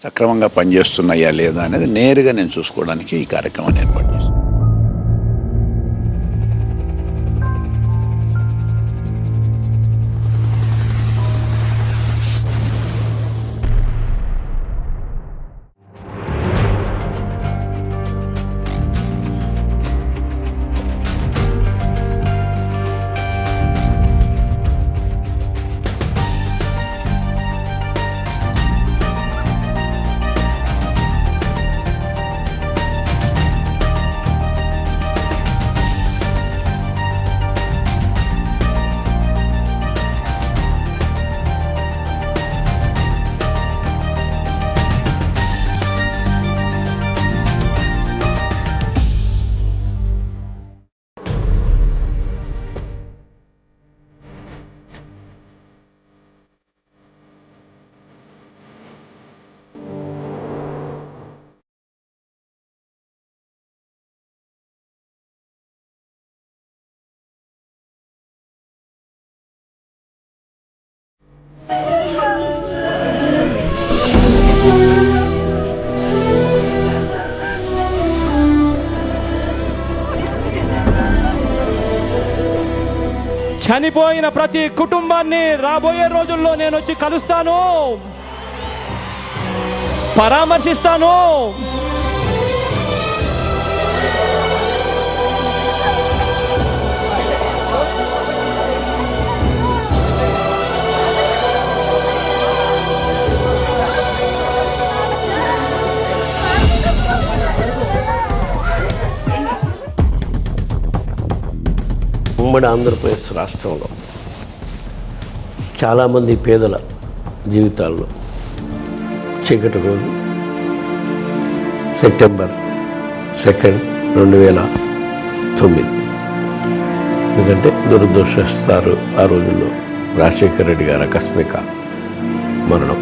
సక్రమంగా పనిచేస్తున్నాయా లేదా అనేది నేరుగా నేను చూసుకోవడానికి ఈ కార్యక్రమాన్ని ఏర్పాటు చేశాను. చనిపోయిన ప్రతి కుటుంబాన్ని రాబోయే రోజుల్లో నేను వచ్చి కలుస్తాను, పరామర్శిస్తాను. ఉమ్మడి ఆంధ్రప్రదేశ్ రాష్ట్రంలో చాలామంది పేదల జీవితాల్లో చీకటి రోజు సెప్టెంబర్ 2, 2009. ఎందుకంటే దురదృష్టస్తారు ఆ రోజుల్లో రాజశేఖర రెడ్డి గారు ఆకస్మిక మరణం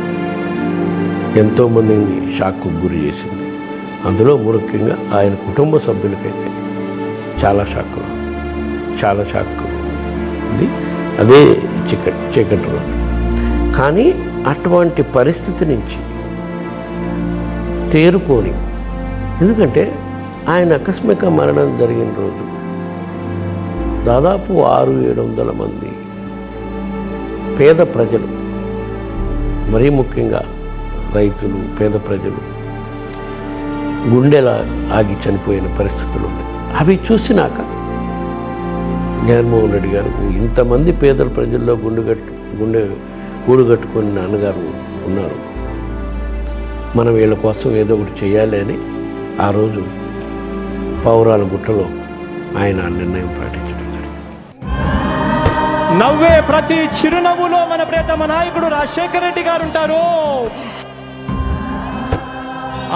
ఎంతోమందిని షాక్కు గురి చేసింది. అందులో ముఖ్యంగా ఆయన కుటుంబ సభ్యులకైతే చాలా షాక్ ఉంది. అదే చీకటి రోజు. కానీ అటువంటి పరిస్థితి నుంచి తేరుకొని, ఎందుకంటే ఆయన ఆకస్మిక మరణం జరిగిన రోజు దాదాపు 600-700 మంది పేద ప్రజలు, మరీ ముఖ్యంగా రైతులు, పేద ప్రజలు గుండెలా ఆగి చనిపోయిన పరిస్థితులు ఉన్నాయి. అవి చూసినాక జగన్మోహన్ రెడ్డి గారు ఇంతమంది పేదల ప్రజల్లో గూడు కట్టుకొని నాన్నగారు ఉన్నారు, మనం వీళ్ళ కోసం ఏదో ఒకటి చేయాలి అని ఆ రోజు పౌరాల గుట్టలో ఆయన నిర్ణయం ప్రకటించడం జరిగింది. నవ్వే ప్రతి చిరునవ్వులో మన ప్రియతమ నాయకుడు రాజశేఖర రెడ్డి గారు ఉంటారు.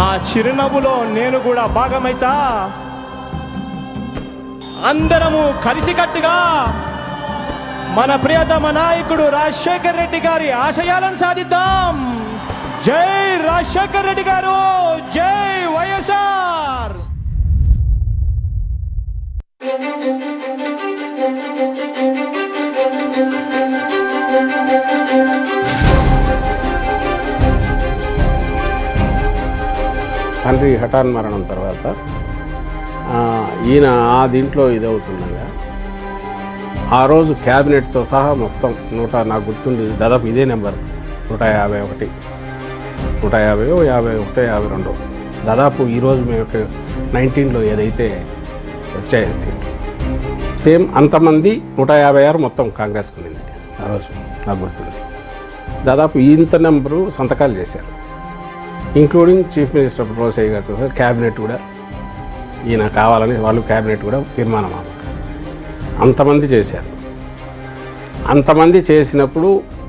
ఆ చిరునవ్వులో నేను కూడా భాగమైతా. అందరము కలిసికట్టుగా మన ప్రియతమ నాయకుడు రాజశేఖర రెడ్డి గారి ఆశయాలను సాధిద్దాం. జై రాజశేఖర రెడ్డి గారు, జై వైఎస్ఆర్. తండ్రి హఠాన్ మరణం తర్వాత ఈయన ఆ దీంట్లో ఇదవుతుండగా ఆ రోజు క్యాబినెట్తో సహా మొత్తం నాకు గుర్తుండి దాదాపు ఇదే నెంబర్ 151, 51, దాదాపు ఈరోజు మేము 19లో ఏదైతే వచ్చాయి సీట్లు సేమ్ అంతమంది 156 మొత్తం కాంగ్రెస్కు ఉంది ఆ రోజు నాకు గుర్తుంది. దాదాపు ఇంత నెంబరు సంతకాలు చేశారు, ఇంక్లూడింగ్ చీఫ్ మినిస్టర్ రోసయ్య గారితో సార్ క్యాబినెట్ కూడా ఈయన కావాలని వాళ్ళు క్యాబినెట్ కూడా తీర్మానం అంతమంది చేశారు. అంతమంది చేసినప్పుడు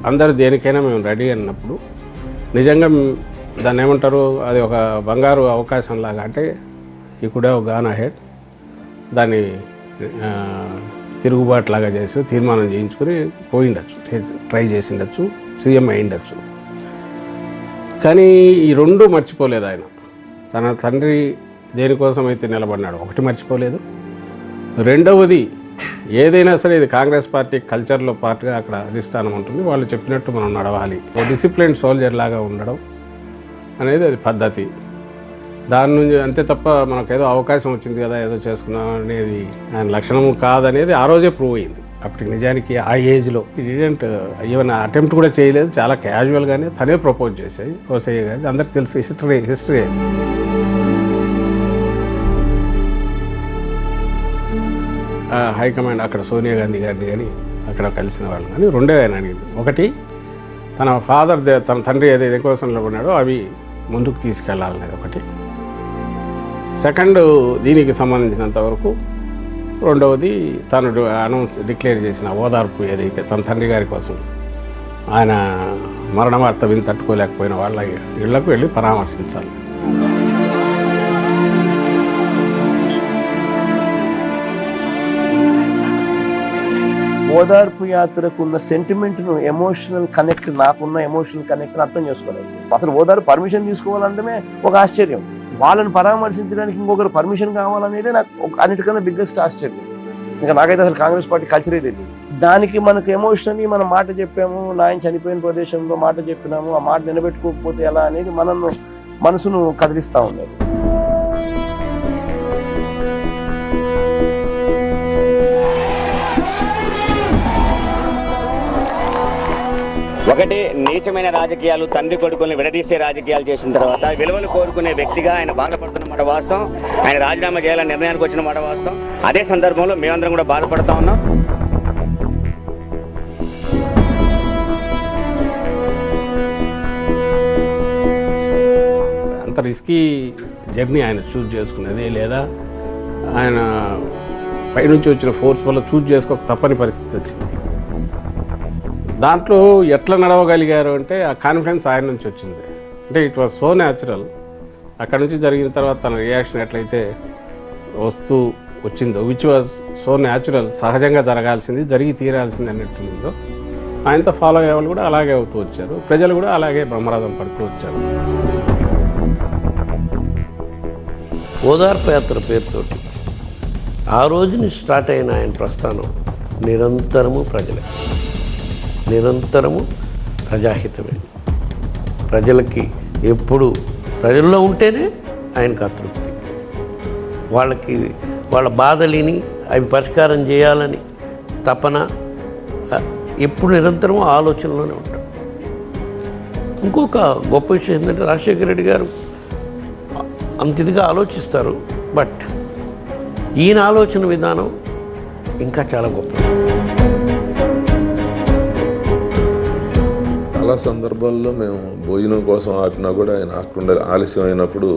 అందరు దేనికైనా మేము రెడీ అన్నప్పుడు నిజంగా దాన్ని ఏమంటారు, అది ఒక బంగారు అవకాశం లాగా. అంటే ఈ కుడ్ హ్యావ్ గాన్ అహెడ్, దాన్ని తిరుగుబాటు లాగా చేసి తీర్మానం చేయించుకొని పోయిండొచ్చు, ట్రై చేసిండొచ్చు, సీఎం అయిండొచ్చు. కానీ ఈ రెండు మర్చిపోలేదు ఆయన. తన తండ్రి దేనికోసం అయితే నిలబడినాడు ఒకటి మర్చిపోలేదు. రెండవది ఏదైనా సరే ఇది కాంగ్రెస్ పార్టీ కల్చర్లో పార్ట్గా అక్కడ అధిష్టానం ఉంటుంది, వాళ్ళు చెప్పినట్టు మనం నడవాలి. డిసిప్లిన్ సోల్జర్ లాగా ఉండడం, అనేది అది పద్ధతి. దాని నుంచి అంతే తప్ప మనకు ఏదో అవకాశం వచ్చింది కదా ఏదో చేసుకుందాం అనేది ఆయన లక్షణం కాదనేది ఆ రోజే ప్రూవ్ అయింది. అప్పటికి నిజానికి ఆ ఏజ్లో ఇడెంట్ ఈవెన్ అటెంప్ట్ కూడా చేయలేదు, చాలా క్యాజువల్గానే తనే ప్రపోజ్ చేసాయి రోసయ్య గారి. అందరికి తెలుసు, హిస్టరీ హైకమాండ్ అక్కడ సోనియా గాంధీ గారిని కానీ అక్కడ కలిసిన వాళ్ళు కానీ రెండే ఆయన అడిగింది. ఒకటి, తన ఫాదర్ తన తండ్రి ఏదైతే కోసంలో ఉన్నాడో అవి ముందుకు తీసుకెళ్లాలనేది ఒకటి. సెకండ్, దీనికి సంబంధించినంత వరకు రెండవది తను డిక్లేర్ చేసిన ఓదార్పు ఏదైతే తన తండ్రి గారి కోసం ఆయన మరణ వార్త విని తట్టుకోలేకపోయిన వాళ్ళ ఇళ్లకు వెళ్ళి పరామర్శించాలి. ఓదార్పు యాత్రకు ఉన్న సెంటిమెంట్ను ఎమోషనల్ కనెక్ట్, నాకున్న ఎమోషనల్ కనెక్ట్ని అర్థం చేసుకోలేదు. అసలు ఓదార్పు పర్మిషన్ తీసుకోవాలంటే ఒక ఆశ్చర్యం, వాళ్ళని పరామర్శించడానికి ఇంకొకరు పర్మిషన్ కావాలనేది నాకు అన్నిటికన్నా బిగ్గెస్ట్ ఆశ్చర్యం. ఇంకా నాకైతే అసలు కాంగ్రెస్ పార్టీ కల్చరే తెలియదు. దానికి మనకు ఎమోషనల్లీ మనం మాట చెప్పాము, నాయన చనిపోయిన ప్రదేశంలో మాట చెప్పినాము, ఆ మాట నిలబెట్టుకోకపోతే ఎలా అనేది మనసును కదిలిస్తూ ఉండేది. ఒకటి, నీచమైన రాజకీయాలు, తండ్రి కొడుకుల్ని విడదీసే రాజకీయాలు చేసిన తర్వాత విలువలు కోరుకునే వ్యక్తిగా ఆయన బాధపడుతున్న మాట వాస్తవం. ఆయన రాజీనామా చేయాలని నిర్ణయానికి వచ్చిన మాట వాస్తవం. అదే సందర్భంలో మేమందరం కూడా బాధపడతా ఉన్నాం. అంత రిస్కీ జర్నీ ఆయన చూజ్ చేసుకునేది, లేదా ఆయన పైనుంచి వచ్చిన ఫోర్స్ వల్ల చూజ్ చేసుకోక తప్పని పరిస్థితి వచ్చింది. దాంట్లో ఎట్లా నడవగలిగారు అంటే ఆ కాన్ఫిడెన్స్ ఆయన నుంచి వచ్చింది. అంటే ఇట్ వాజ్ సో న్యాచురల్. అక్కడ నుంచి జరిగిన తర్వాత తన రియాక్షన్ ఎట్లయితే వస్తూ వచ్చిందో, విచ్ వాజ్ సో న్యాచురల్, సహజంగా జరగాల్సింది, జరిగి తీరాల్సింది అన్నట్టుందో, ఆయనతో ఫాలో అయ్యే వాళ్ళు కూడా అలాగే అవుతూ వచ్చారు. ప్రజలు కూడా అలాగే బ్రహ్మరథం పడుతూ వచ్చారు. ఓదార్పు యాత్ర పేరుతోటి ఆ రోజుని స్టార్ట్ అయిన ఆయన ప్రస్థానం నిరంతరము ప్రజలే, నిరంతరము ప్రజాహితమే. ప్రజలకి ఎప్పుడు ప్రజల్లో ఉంటేనే ఆయనకు అతృప్తి. వాళ్ళకి వాళ్ళ బాధలిని అవి పరిష్కారం చేయాలని తపన ఎప్పుడు నిరంతరం ఆలోచనలోనే ఉంటాడు. ఇంకొక గొప్ప విషయం ఏంటంటే రాజశేఖర రెడ్డి గారు అంత ఇదిగా ఆలోచిస్తారు, బట్ ఈయన ఆలోచన విధానం ఇంకా చాలా గొప్ప. చాలా సందర్భాల్లో మేము భోజనం కోసం ఆపినా కూడా ఆయన ఆకుండా ఆలస్యం అయినప్పుడు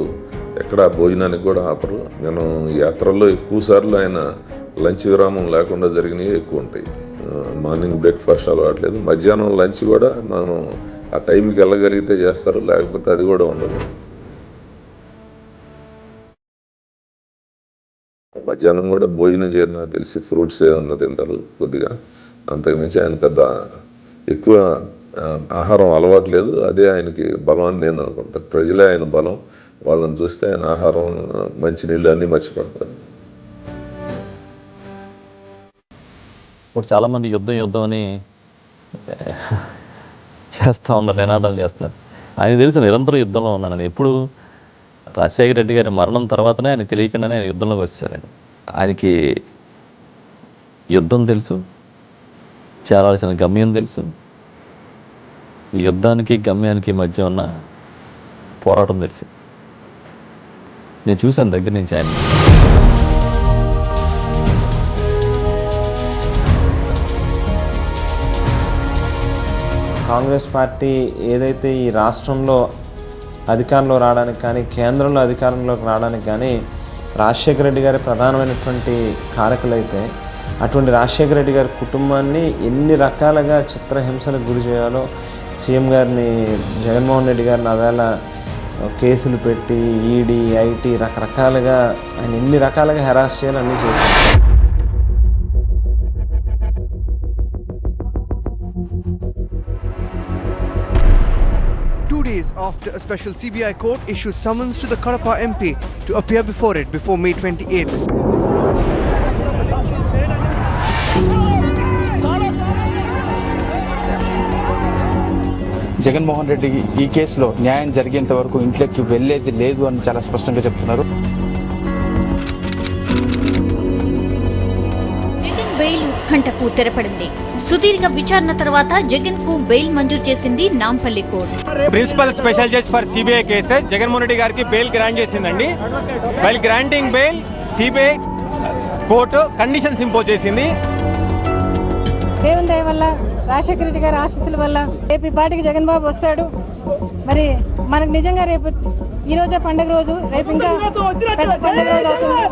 ఎక్కడ భోజనానికి కూడా ఆపరు. నేను యాత్రల్లో ఎక్కువసార్లు ఆయన లంచ్ విరామం లేకుండా జరిగినవి ఎక్కువ ఉంటాయి. మార్నింగ్ బ్రేక్ఫాస్ట్ అలవాట్లేదు, మధ్యాహ్నం లంచ్ కూడా మనం ఆ టైంకి వెళ్ళగలిగితే చేస్తారు, లేకపోతే అది కూడా ఉండదు. మధ్యాహ్నం కూడా భోజనం చేయడం తెలిసి ఫ్రూట్స్ ఏమన్నా తింటారు కొద్దిగా, అంతకుమించి ఆయన పెద్ద ఎక్కువ ఆహారం అలవాట్లేదు. అదే ఆయనకి బలం అని నేను అనుకుంటాను. ప్రజలే ఆయన బలం. వాళ్ళని చూస్తే ఆయన ఆహారం, మంచినీళ్ళు అన్నీ మర్చిపోతారు. ఇప్పుడు చాలామంది యుద్ధం అని చేస్తూ ఉన్నారు, నినాదాలు చేస్తున్నారు. ఆయన తెలిసి నిరంతరం యుద్ధంలో ఉన్నాను. ఎప్పుడు రాజశేఖర రెడ్డి గారి మరణం తర్వాతనే ఆయన తెలియకుండానే ఆయన యుద్ధంలోకి వచ్చారు. ఆయనకి యుద్ధం తెలుసు, చేరాల్సిన గమ్యం తెలుసు. ఈ యుద్ధానికి గమ్యానికి మధ్య ఉన్న పోరాటం తెలుసు. నేను చూశాను దగ్గర నుంచి ఆయన. కాంగ్రెస్ పార్టీ ఏదైతే ఈ రాష్ట్రంలో అధికారంలో రావడానికి కానీ, కేంద్రంలో అధికారంలోకి రావడానికి కానీ రాజశేఖర రెడ్డి గారి ప్రధానమైనటువంటి కారకులైతే, అటువంటి రాజశేఖర రెడ్డి గారి కుటుంబాన్ని ఎన్ని రకాలుగా చిత్రహింసలకు గురి చేయాలో సీఎం గారిని, జగన్మోహన్ రెడ్డి గారిని ఆవేళ కేసులు పెట్టి ఈడీ, ఐటీ రకరకాలుగా ఆయన ఎన్ని రకాలుగా హెరాస్ చేయాలో అన్నీ చేశారు. 2 days after a special CBI court issued summons to the Kadapa MP to appear before it before May 28th. Jaganmohan Reddy ఈ కేసులో న్యాయం జరిగేంత వరకు ఇంట్లోకి వెళ్ళేది లేదు అని చాలా స్పష్టంగా చెప్తున్నారు. జగన్ బెయిల్ ఉత్కంఠకు తెరపడింది. సుదీర్ఘ విచారణ తర్వాత జగన్ కు బెయిల్ మంజూరు చేసింది Nampally court. Principal special judge for CBI cases Jaganmohan Reddy గారికి బెయిల్ గ్రాంట్ చేసిందండి. While granting bail CBI court conditions impose చేసింది. దేవుని దయ వల్ల, రాజశేఖర రెడ్డి గారి ఆశీస్సుల వల్ల రేపు ఈ పార్టీకి జగన్ బాబు వస్తాడు. మరి మనకు నిజంగా రేపు ఈ రోజే పండుగ రోజు, రేపు ఇంకా పెద్ద పండుగ రోజు అవుతుంది.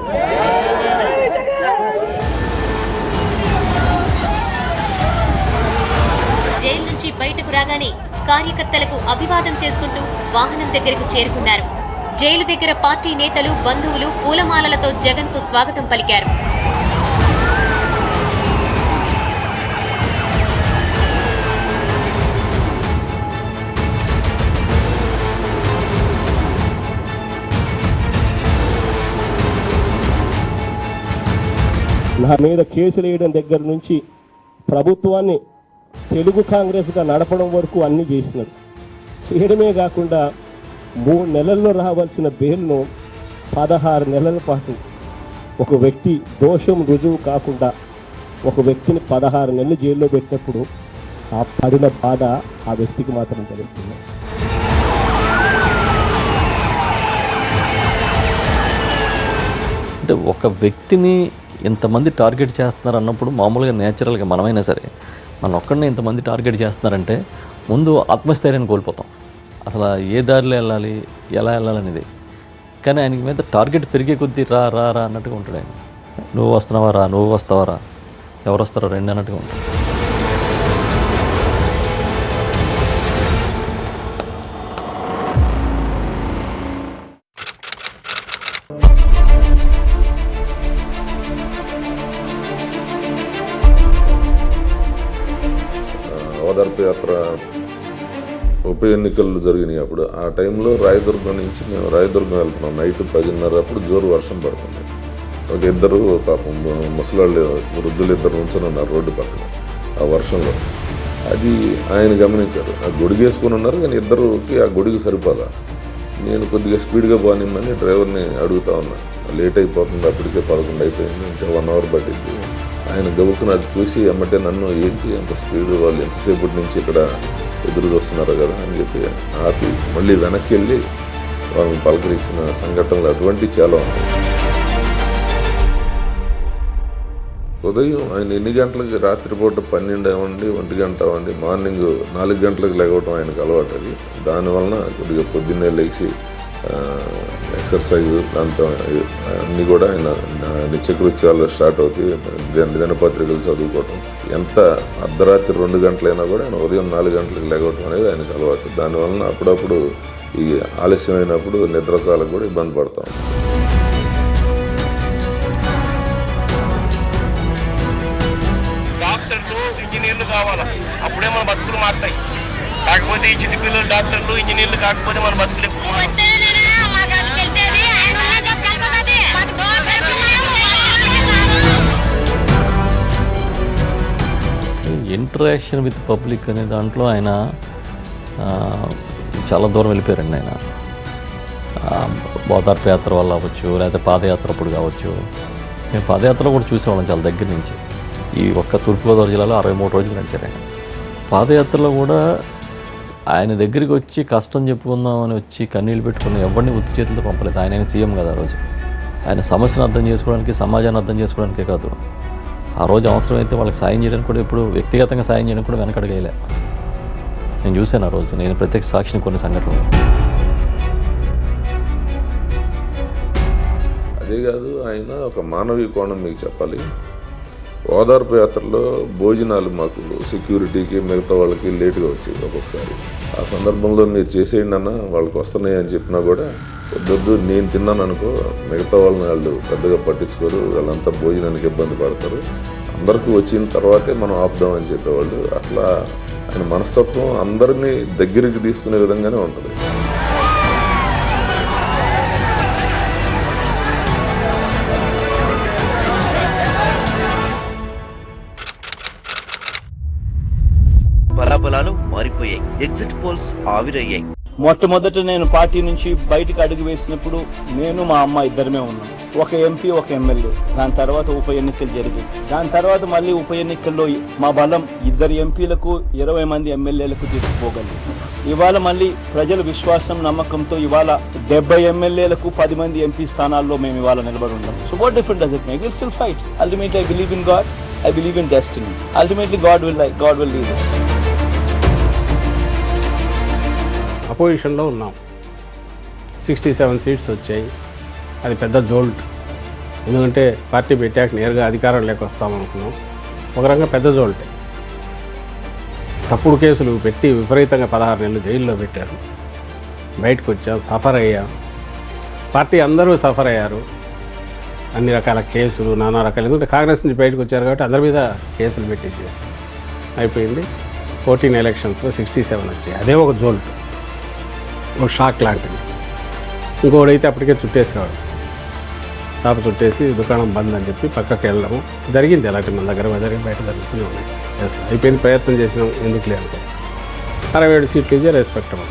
జైలు నుంచి బయటకు రాగానే కార్యకర్తలకు అభివాదం చేసుకుంటూ వాహనం దగ్గరకు చేరుకున్నారు. జైలు దగ్గర పార్టీ నేతలు, బంధువులు పూలమాలలతో జగన్ కు స్వాగతం పలికారు. నా మీద కేసులు వేయడం దగ్గర నుంచి ప్రభుత్వాన్ని తెలుగు కాంగ్రెస్గా నడపడం వరకు అన్నీ చేసినారు. చేయడమే కాకుండా 3 నెలల్లో రావాల్సిన బెయిల్ను 16 నెలల పాటు ఒక వ్యక్తి దోషం రుజువు కాకుండా ఒక వ్యక్తిని 16 నెలలు జైల్లో పెట్టినప్పుడు ఆ పడిన బాధ ఆ వ్యక్తికి మాత్రం తెలుస్తుంది. అంటే ఒక వ్యక్తిని ఇంతమంది టార్గెట్ చేస్తున్నారు అన్నప్పుడు మామూలుగా నేచురల్గా మనమైనా సరే మన ఒక్కడిని ఇంతమంది టార్గెట్ చేస్తున్నారంటే ముందు ఆత్మస్థైర్యాన్ని కోల్పోతాం. అసలు ఏ దారిలో వెళ్ళాలి, ఎలా వెళ్ళాలనేది. కానీ ఆయనకి మీద టార్గెట్ పెరిగే కొద్దీ రా రా రా అన్నట్టుగా ఉంటాడు ఆయన. నువ్వు వస్తున్నావా రా, నువ్వు వస్తావా రా, ఎవరు వస్తారో రెండు అన్నట్టుగా ఉంటాడు. ఓదార్పు యాత్ర ఉప ఎన్నికలు జరిగినాయి. అప్పుడు ఆ టైంలో రాయదుర్గం నుంచి మేము రాయదుర్గం వెళ్తున్నాం. నైట్ 10:30 అప్పుడు జోరు వర్షం పడుతుంది. ఒక ఇద్దరు పాపం ముసలాళ్ళు వృద్ధులు ఇద్దరు నుంచొని ఉన్నారు రోడ్డు పక్కన ఆ వర్షంలో. అది ఆయన గమనించారు. ఆ గొడుగు వేసుకొని ఉన్నారు, కానీ ఇద్దరుకి ఆ గొడుగు సరిపోదా. నేను కొద్దిగా స్పీడ్గా పోనిమ్మని డ్రైవర్ని అడుగుతా ఉన్నా. లేట్ అయిపోతుంది, అప్పటికే 11 అయిపోయింది, ఇంకా 1 అవర్ పట్టింది. ఆయన గబుక్కున అది చూసి ఎమ్మటే నన్ను, ఏంటి అంత స్పీడ్, వాళ్ళు ఎంతసేపటి నుంచి ఇక్కడ ఎదురు చూస్తున్నారు కదా అని చెప్పి ఆపి మళ్ళీ వెనక్కి వెళ్ళి వాళ్ళని పలకరించిన సంఘటనలు అటువంటివి చాలా ఉన్నాయి. ఉదయం ఆయన ఎన్ని గంటలకి, రాత్రిపూట 12 అవ్వండి, 1 గంట అవ్వండి, మార్నింగ్ 4 గంటలకు లేకపోవడం ఆయనకు అలవాటు. అది దానివలన కొద్దిగా పొద్దున్నే లేచి ఎక్సర్సైజ్ దాంతో అన్నీ కూడా ఆయన నిత్యకృత్యాలు స్టార్ట్ అవుతాయి. దినపత్రికలు చదువుకోవటం. ఎంత అర్ధరాత్రి 2 గంటలైనా కూడా ఆయన ఉదయం 4 గంటలకు లేకపోవడం అనేది ఆయనకు అలవాటు. దానివలన అప్పుడప్పుడు ఈ ఆలస్యమైనప్పుడు నిద్రసాలకు కూడా ఇబ్బంది పడతాం. డాక్టర్లు, ఇంజనీర్లు కావాలా, అప్పుడే మన బతుకులు మారుతాయి. కాకపోతే ఈ చిన్న పిల్లలు డాక్టర్లు, ఇంజనీర్లు కాకపోతే మన బతుకులు ఇంటరాక్షన్ విత్ పబ్లిక్ అనే దాంట్లో ఆయన చాలా దూరం వెళ్ళిపోయారండి. ఆయన ఓదార్పు యాత్ర వల్ల అవ్వచ్చు, లేకపోతే పాదయాత్ర అప్పుడు కావచ్చు. మేము పాదయాత్రలో కూడా చూసేవాళ్ళం చాలా దగ్గర నుంచి. ఈ ఒక్క తూర్పుగోదావరి జిల్లాలో 63 రోజులు నడిచారు ఆయన. పాదయాత్రలో కూడా ఆయన దగ్గరికి వచ్చి కష్టం చెప్పుకుందామని వచ్చి కన్నీళ్ళు పెట్టుకుని ఎవరిని ఉత్తి చేతులతో పంపలేదు. ఆయన సీఎం కదా ఆ రోజు. ఆయన సమస్యను అర్థం చేసుకోవడానికి, సమాజాన్ని అర్థం చేసుకోవడానికే కాదు, ఆ రోజు అవసరమైతే వాళ్ళకి సాయం చేయడానికి కూడా, ఎప్పుడు వ్యక్తిగతంగా సాయం చేయడానికి కూడా వెనకడగేయలే. నేను చూశాను ఆ రోజు, నేను ప్రత్యక్ష సాక్షిని కొన్ని సంఘటనలు. అదే కాదు, ఆయన ఒక మానవీయ కోణం మీకు చెప్పాలి. ఓదార్పు యాత్రలో భోజనాలు మాకు సెక్యూరిటీకి మిగతా వాళ్ళకి లేటుగా వచ్చేది ఒక్కొక్కసారి. ఆ సందర్భంలో మీరు చేసేయండి అన్న, వాళ్ళకి వస్తున్నాయి అని చెప్పినా కూడా వద్దొద్దు, నేను తిన్నాను అనుకో, మిగతా వాళ్ళని వాళ్ళు పెద్దగా పట్టించుకోరు, వాళ్ళంతా భోజనానికి ఇబ్బంది పడతారు, అందరికీ వచ్చిన తర్వాతే మనం ఆపుదామని చెప్పేవాళ్ళు. అట్లా ఆయన మనస్తత్వం అందరినీ దగ్గరికి తీసుకునే విధంగానే ఉంటుంది. బలాబలాలు మారిపోయాయి. ఎగ్జిట్ ఎగ్జిట్ పోల్స్ ఆవిరయ్యాయి. మొట్టమొదట నేను పార్టీ నుంచి బయటికి అడుగు వేసినప్పుడు నేను మా అమ్మ ఇద్దరమే ఉన్నాం. ఒక ఎంపీ, ఒక ఎమ్మెల్యే. దాని తర్వాత ఉప ఎన్నికలు జరిగాయి. దాని తర్వాత మళ్ళీ ఉప ఎన్నికల్లో మా బలం 2 ఎంపీలకు 20 మంది ఎమ్మెల్యేలకు తీసుకుపోగలిగింది. ఇవాళ మళ్ళీ ప్రజల విశ్వాసం, నమ్మకంతో ఇవాళ 70 ఎమ్మెల్యేలకు 10 మంది ఎంపీ స్థానాల్లో మేము ఇవాళ నిలబడి ఉన్నాం. So what different does it make? Will still fight. Ultimately I believe in God, I believe in destiny. Ultimately God will lead us. అపోజిషన్లో ఉన్నాం. 67 సీట్స్ వచ్చాయి. అది పెద్ద జోల్ట్. ఎందుకంటే పార్టీ పెట్టాక నేరుగా అధికారంలోకి వస్తామనుకున్నాం. ఒక రకంగా పెద్ద జోల్టే. తప్పుడు కేసులు పెట్టి విపరీతంగా 16 నెలలు జైల్లో పెట్టారు. బయటకు వచ్చాం, సఫర్ అయ్యాం. పార్టీ అందరూ సఫర్ అయ్యారు. అన్ని రకాల కేసులు, నానా రకాలు. ఎందుకంటే కాంగ్రెస్ నుంచి బయటకు వచ్చారు కాబట్టి అందరి మీద కేసులు పెట్టి చేశారు. అయిపోయింది. 14 ఎలక్షన్స్లో 67 వచ్చాయి. అదే ఒక జోల్ట్, ఒక షాక్ లాంటిది. ఇంకోడైతే అప్పటికే చుట్టేసేవాడు. చాప చుట్టేసి దుకాణం బంద్ అని చెప్పి పక్కకి వెళ్ళడము జరిగింది. అలాంటి మన దగ్గర బయట జరుగుతూనే ఉన్నాయి. అయిపోయింది, ప్రయత్నం చేసినాం, ఎందుకు లేదు. 67 సీట్లు ఇచ్చే రెస్పెక్టబుల్.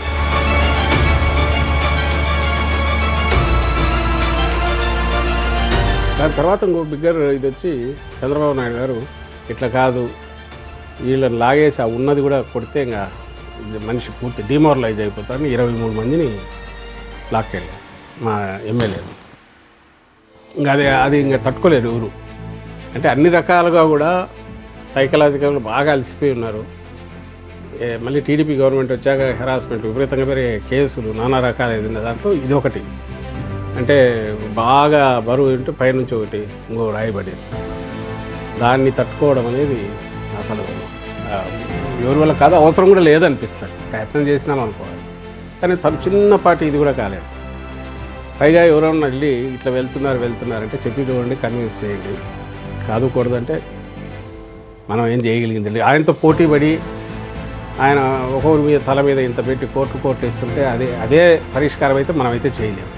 దాని తర్వాత ఇంకో బిగ్గర్ ఇది వచ్చి చంద్రబాబు నాయుడు గారు ఇట్లా కాదు, వీళ్ళని లాగేసి ఆ ఉన్నది కూడా కొడితే ఇంకా మనిషి పూర్తి డిమోరలైజ్ అయిపోతారని 23 మందిని లాక్కెళ్ళారు మా ఎమ్మెల్యేలు. ఇంకా అది ఇంకా తట్టుకోలేరు ఎవరు. అంటే అన్ని రకాలుగా కూడా సైకలాజికల్ బాగా అలసిపోయి ఉన్నారు. మళ్ళీ టీడీపీ గవర్నమెంట్ వచ్చాక హెరాస్మెంట్ విపరీతంగా పెరిగే కేసులు, నానా రకాలు ఏదైనా దాంట్లో ఇది ఒకటి. అంటే బాగా బరువు ఉంటే పైనుంచి ఒకటి ఇంకో రాయబడేది. దాన్ని తట్టుకోవడం అనేది అసలు ఎవరి వల్ల కాదు, అవసరం కూడా లేదనిపిస్తుంది. ప్రయత్నం చేసినాం అనుకోవాలి, కానీ తను చిన్నపాటి ఇది కూడా కాలేదు. పైగా ఎవరైనా వెళ్ళి ఇట్లా వెళ్తున్నారంటే చెప్పి చూడండి, కన్విన్స్ చేయండి. కాదుకూడదంటే మనం ఏం చేయగలిగింది. ఆయనతో పోటీ పడి ఆయన ఒకరి మీద తల మీద ఇంత పెట్టి కోర్టు ఇస్తుంటే అదే పరిష్కారం అయితే మనమైతే చేయలేము.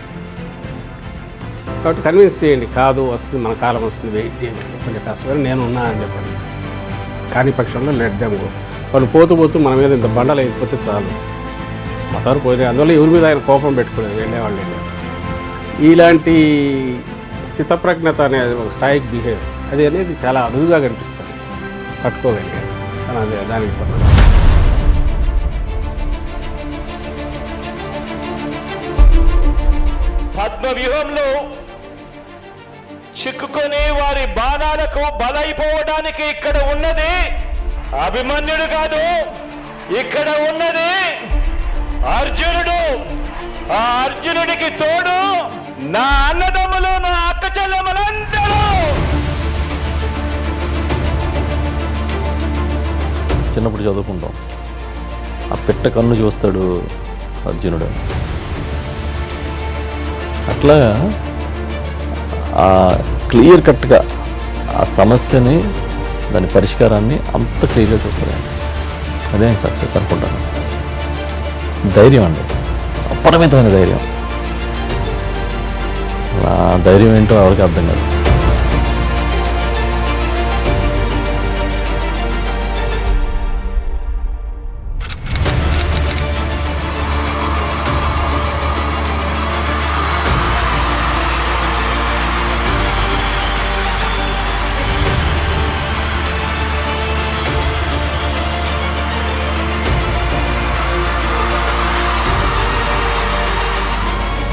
కాబట్టి కన్విన్స్ చేయండి, కాదు వస్తుంది, మన కాలం వస్తుంది, వెయిట్ చేయండి, కొంచెం కష్టపడి నేను ఉన్నా అని చెప్పండి. కానీ పక్షంలో లెట్ దెమ్ గో. వాళ్ళు పోతూ మన మీద ఇంత బండలు అయిపోతే చాలు, అతను పోయి. అందువల్ల ఎవరి మీద ఆయన కోపం పెట్టుకోలేదు, వెళ్ళేవాళ్ళు. ఇలాంటి స్థితప్రజ్ఞత అనేది ఒక స్థాయికి బిహేవ్ అది అనేది చాలా అరుదుగా కనిపిస్తుంది. తట్టుకోగలిగారు అదే దానికి సంబంధించి. పద్మవ్యూహంలో చిక్కుకొని వారి బాణాలకు బలైపోవడానికి ఇక్కడ ఉన్నది అభిమన్యుడు కాదు, ఇక్కడ ఉన్నది అర్జునుడు. ఆ అర్జునుడికి తోడు నా అన్నదమ్ములు, నా అక్క చెల్లెమ్మలందరూ. చిన్నప్పుడు చదువుకుంటాం, ఆ పెట్ట కన్ను చూస్తాడు అర్జునుడు. అట్లా ఆ క్లియర్ కట్గా ఆ సమస్యని, దాని పరిష్కారాన్ని అంత క్లియర్గా చూస్తాడు. అదే ఆయన సక్సెస్ అనుకుంటాను. ధైర్యం అండి, అపరిమితమైన ధైర్యం. ఆ ధైర్యం ఏంటో ఎవరికి అర్థం కాదు.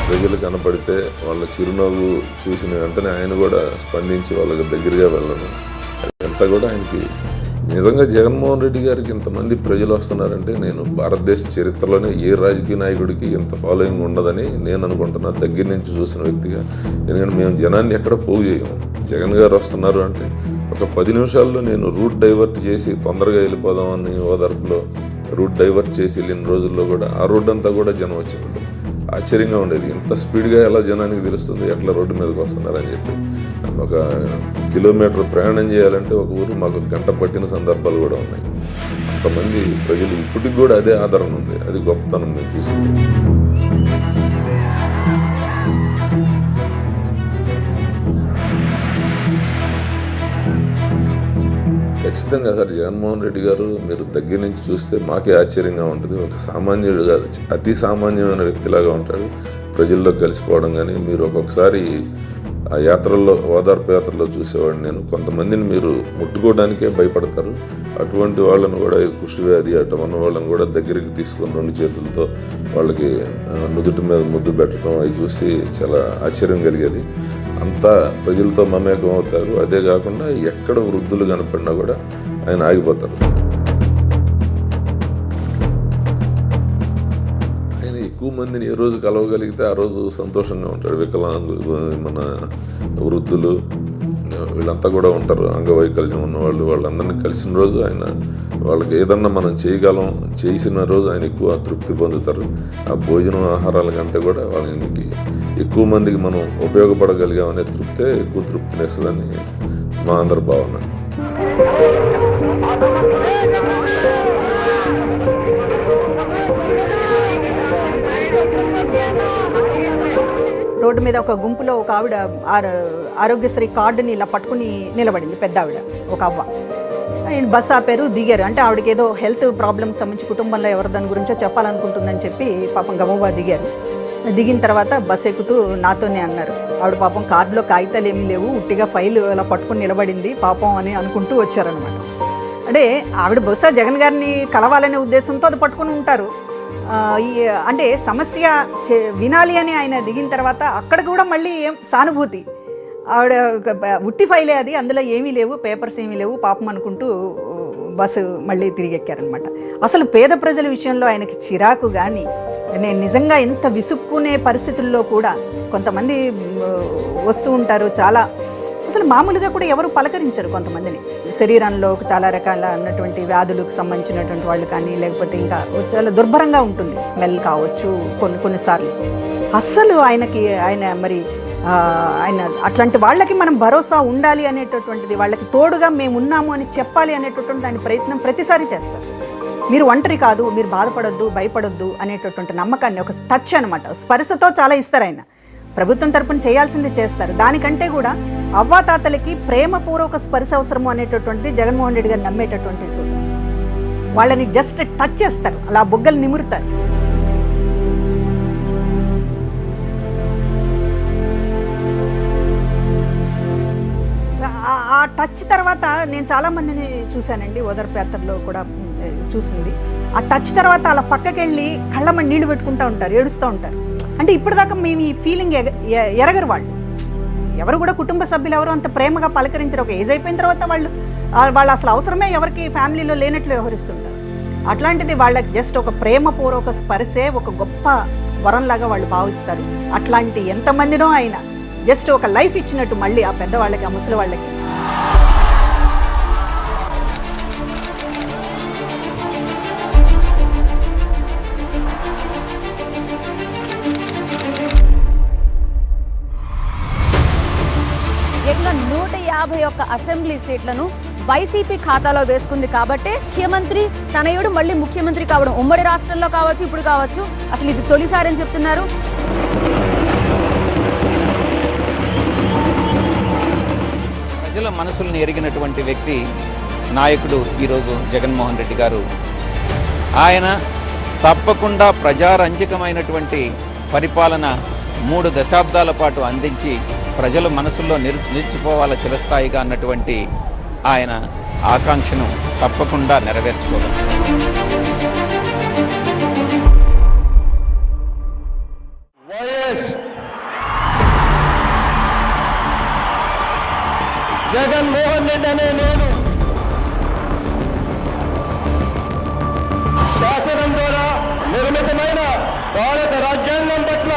ప్రజలు కనపడితే వాళ్ళ చిరునవ్వు చూసిన వెంటనే ఆయన కూడా స్పందించి వాళ్ళకి దగ్గరగా వెళ్ళడం, అంతా కూడా ఆయనకి నిజంగా జగన్మోహన్ రెడ్డి గారికి ఇంతమంది ప్రజలు వస్తున్నారంటే నేను భారతదేశ చరిత్రలోనే ఏ రాజకీయ నాయకుడికి ఇంత ఫాలోయింగ్ ఉండదని నేను అనుకుంటున్నా, దగ్గర నుంచి చూసిన వ్యక్తిగా. ఎందుకంటే మేము జనాన్ని ఎక్కడ పోగు చేయము. జగన్ గారు వస్తున్నారు అంటే ఒక 10 నిమిషాల్లో నేను రూట్ డైవర్ట్ చేసి తొందరగా వెళ్ళిపోదామని ఓదార్పులో రూట్ డైవర్ట్ చేసి వెళ్ళిన రోజుల్లో కూడా ఆ రోడ్డు అంతా కూడా జనం వచ్చింది. ఆశ్చర్యంగా ఉండేది, ఇంత స్పీడ్గా ఎలా జనానికి తెలుస్తుంది ఎట్లా రోడ్డు మీదకి వస్తున్నారని చెప్పి. ఒక కిలోమీటర్ ప్రయాణం చేయాలంటే ఒక ఊరు మాకు గంట పట్టిన సందర్భాలు కూడా ఉన్నాయి. అంతమంది ప్రజలు ఇప్పటికి కూడా అదే ఆదరణ ఉంది. అది గొప్పతనం మేము చూసింది. ఖచ్చితంగా సార్ జగన్మోహన్ రెడ్డి గారు మీరు దగ్గర నుంచి చూస్తే మాకే ఆశ్చర్యంగా ఉంటుంది. ఒక సామాన్యుడు కాదు, అతి సామాన్యమైన వ్యక్తిలాగా ఉంటాడు. ప్రజల్లో కలిసిపోవడం కానీ మీరు ఒక్కొక్కసారి ఆ యాత్రల్లో, ఓదార్పు యాత్రలో చూసేవాడిని నేను. కొంతమందిని మీరు ముట్టుకోవడానికే భయపడతారు. అటువంటి వాళ్ళను కూడా, కుష్ఠవ్యాధి అటు ఉన్న వాళ్ళని కూడా దగ్గరికి తీసుకొని 2 చేతులతో వాళ్ళకి నుదుటి మీద ముద్దు పెట్టడం అవి చూసి చాలా ఆశ్చర్యం కలిగేది. అంతా ప్రజలతో మమేకం అవుతారు. అదే కాకుండా ఎక్కడ వృద్ధులు కనపడినా కూడా ఆయన ఆగిపోతారు. ఆయన ఎక్కువ మందిని ఏ రోజు కలవగలిగితే ఆ రోజు సంతోషంగా ఉంటాడు. వికలాంగులు, మన వృద్ధులు వీళ్ళంతా కూడా ఉంటారు. అంగవైకల్యం ఉన్నవాళ్ళు, వాళ్ళందరినీ కలిసిన రోజు ఆయన వాళ్ళకి ఏదన్నా మనం చేయగలం, చేసిన రోజు ఆయన ఎక్కువ తృప్తి పొందుతారు. ఆ భోజనం ఆహారాల కంటే కూడా వాళ్ళకి ఎక్కువ మందికి మనం ఉపయోగపడగలిగామనే తృప్తే ఎక్కువ తృప్తినిస్తుందని మా అందరి భావన. రోడ్డు మీద ఒక గుంపులో ఒక ఆవిడ ఆరోగ్యశ్రీ కార్డుని ఇలా పట్టుకుని నిలబడింది, పెద్ద ఆవిడ, ఒక అవ్వ. ఆయన బస్సు ఆపారు, దిగారు. అంటే ఆవిడకి ఏదో హెల్త్ ప్రాబ్లమ్స్ సంబంధించి కుటుంబంలో ఎవరి దాని గురించో చెప్పాలనుకుంటుందని చెప్పి పాపం గబగబా దిగారు. దిగిన తర్వాత బస్సు ఎక్కుతూ నాతోనే అన్నారు, ఆవిడ పాపం కార్డులో కాగితాలు ఏమీ లేవు, ఉట్టిగా ఫైల్ అలా పట్టుకుని నిలబడింది పాపం అని అనుకుంటూ వచ్చారనమాట. అంటే ఆవిడ బహుశా జగన్ గారిని కలవాలనే ఉద్దేశంతో అది పట్టుకుని ఉంటారు. అంటే సమస్య వినాలి అని ఆయన దిగిన తర్వాత అక్కడ కూడా మళ్ళీ సానుభూతి, ఆవిడ ఉట్టి ఫైలే అది, అందులో ఏమీ లేవు, పేపర్స్ ఏమీ లేవు పాపం అనుకుంటూ బస్సు మళ్ళీ తిరిగి ఎక్కారనమాట. అసలు పేద ప్రజల విషయంలో ఆయనకి చిరాకు కానీ, నేను నిజంగా ఎంత విసుక్కునే పరిస్థితుల్లో కూడా కొంతమంది వస్తూ ఉంటారు, చాలా అసలు మామూలుగా కూడా ఎవరు పలకరించరు. కొంతమందిని శరీరంలో చాలా రకాల అన్నటువంటి వ్యాధులకు సంబంధించినటువంటి వాళ్ళు కానీ, లేకపోతే ఇంకా చాలా దుర్భరంగా ఉంటుంది, స్మెల్ కావచ్చు కొన్నిసార్లు. అస్సలు ఆయన మరి ఆయన అట్లాంటి వాళ్ళకి మనం భరోసా ఉండాలి అనేటటువంటిది, వాళ్ళకి తోడుగా మేము ఉన్నాము అని చెప్పాలి అనేటటువంటి ఆయన ప్రయత్నం ప్రతిసారి చేస్తారు. మీరు ఒంటరి కాదు, మీరు బాధపడొద్దు, భయపడొద్దు అనేటటువంటి నమ్మకాన్ని, ఒక టచ్ అనమాట, స్పర్శతో చాలా ఇస్తారు ఆయన. ప్రభుత్వం తరపున చేయాల్సింది చేస్తారు. దానికంటే కూడా అవ్వాతాతలకి ప్రేమపూర్వక స్పర్శ అవసరము అనేటటువంటిది జగన్మోహన్ రెడ్డి గారు నమ్మేటటువంటి సూత్రం. వాళ్ళని జస్ట్ టచ్ చేస్తారు, అలా బొగ్గలు నిమురుతారు. ఆ టచ్ తర్వాత నేను చాలామందిని చూశానండి, ఓదార్పు యాత్రలో కూడా చూసింది. ఆ టచ్ తర్వాత అలా పక్కకి వెళ్ళి కళ్ళమని నీళ్లు పెట్టుకుంటూ ఉంటారు, ఏడుస్తూ ఉంటారు. అంటే ఇప్పటిదాకా మేము ఈ ఫీలింగ్ ఎరగరు వాళ్ళు. ఎవరు కూడా కుటుంబ సభ్యులు ఎవరు అంత ప్రేమగా పలకరించరు. ఒక ఏజ్ అయిపోయిన తర్వాత వాళ్ళు అసలు అవసరమే ఎవరికి ఫ్యామిలీలో లేనట్లు వ్యవహరిస్తుంటారు. అట్లాంటిది వాళ్ళకి జస్ట్ ఒక ప్రేమపూర్వక స్పర్శే ఒక గొప్ప వరంలాగా వాళ్ళు భావిస్తారు. అట్లాంటి ఎంతమందినో ఆయన జస్ట్ ఒక లైఫ్ ఇచ్చినట్టు మళ్ళీ ఆ పెద్దవాళ్ళకి, ఆ ముసలి వాళ్ళకి. ఏకంగా 151 అసెంబ్లీ సీట్లను వైసీపీ ఖాతాలో వేసుకుంది కాబట్టి ముఖ్యమంత్రి తనయుడు మళ్ళీ ముఖ్యమంత్రి కావడం, ఉమ్మడి రాష్ట్రంలో కావచ్చు, ఇప్పుడు కావచ్చు, అసలు ఇది తొలిసారి అని చెప్తున్నారు. ప్రజల మనసులను ఎరిగినటువంటి వ్యక్తి, నాయకుడు ఈరోజు జగన్మోహన్ రెడ్డి గారు. ఆయన తప్పకుండా ప్రజారంజకమైనటువంటి పరిపాలన 3 దశాబ్దాల పాటు అందించి ప్రజల మనసుల్లో నిలిచిపోవాల చిరస్థాయిగా అన్నటువంటి ఆయన ఆకాంక్షను తప్పకుండా నెరవేర్చుకోగలరు. జగన్మోహన్ రెడ్డి అనే నేను శాసనం ద్వారా నిర్మితమైన భారత రాజ్యాంగం పట్ల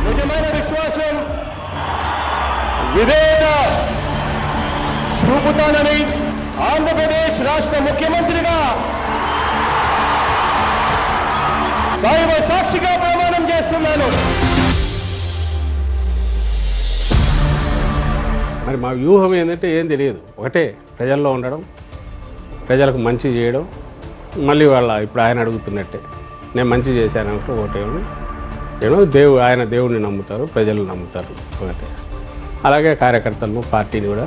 నిజమైన విశ్వాసం, విధేయత చూపుతానని ఆంధ్రప్రదేశ్ రాష్ట్ర ముఖ్యమంత్రిగా దైవ సాక్షిగా ప్రమాణం చేస్తున్నాను. మరి మా వ్యూహం ఏంటంటే ఏం తెలియదు, ఒకటే ప్రజల్లో ఉండడం, ప్రజలకు మంచి చేయడం. మళ్ళీ ఇప్పుడు ఆయన అడుగుతున్నట్టే నేను మంచి చేశానంటూ ఒకటేమో ఆయన దేవుడిని నమ్ముతారు, ప్రజలు నమ్ముతారు ఒకటే. అలాగే కార్యకర్తలను, పార్టీని కూడా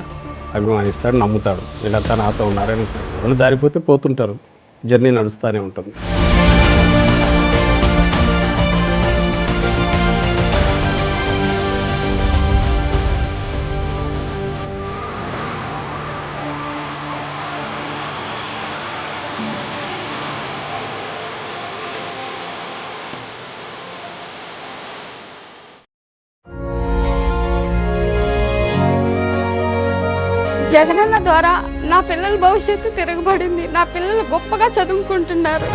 అభిమానిస్తాడు, నమ్ముతాడు. వీళ్ళంతా నాతో ఉన్నారని వాళ్ళు దారిపోతే పోతుంటారు, జర్నీ నడుస్తూనే ఉంటుంది. జగనన్న ద్వారా నా పిల్లల భవిష్యత్తు తిరగబడింది. నా పిల్లలు గొప్పగా చదువుకుంటున్నారు.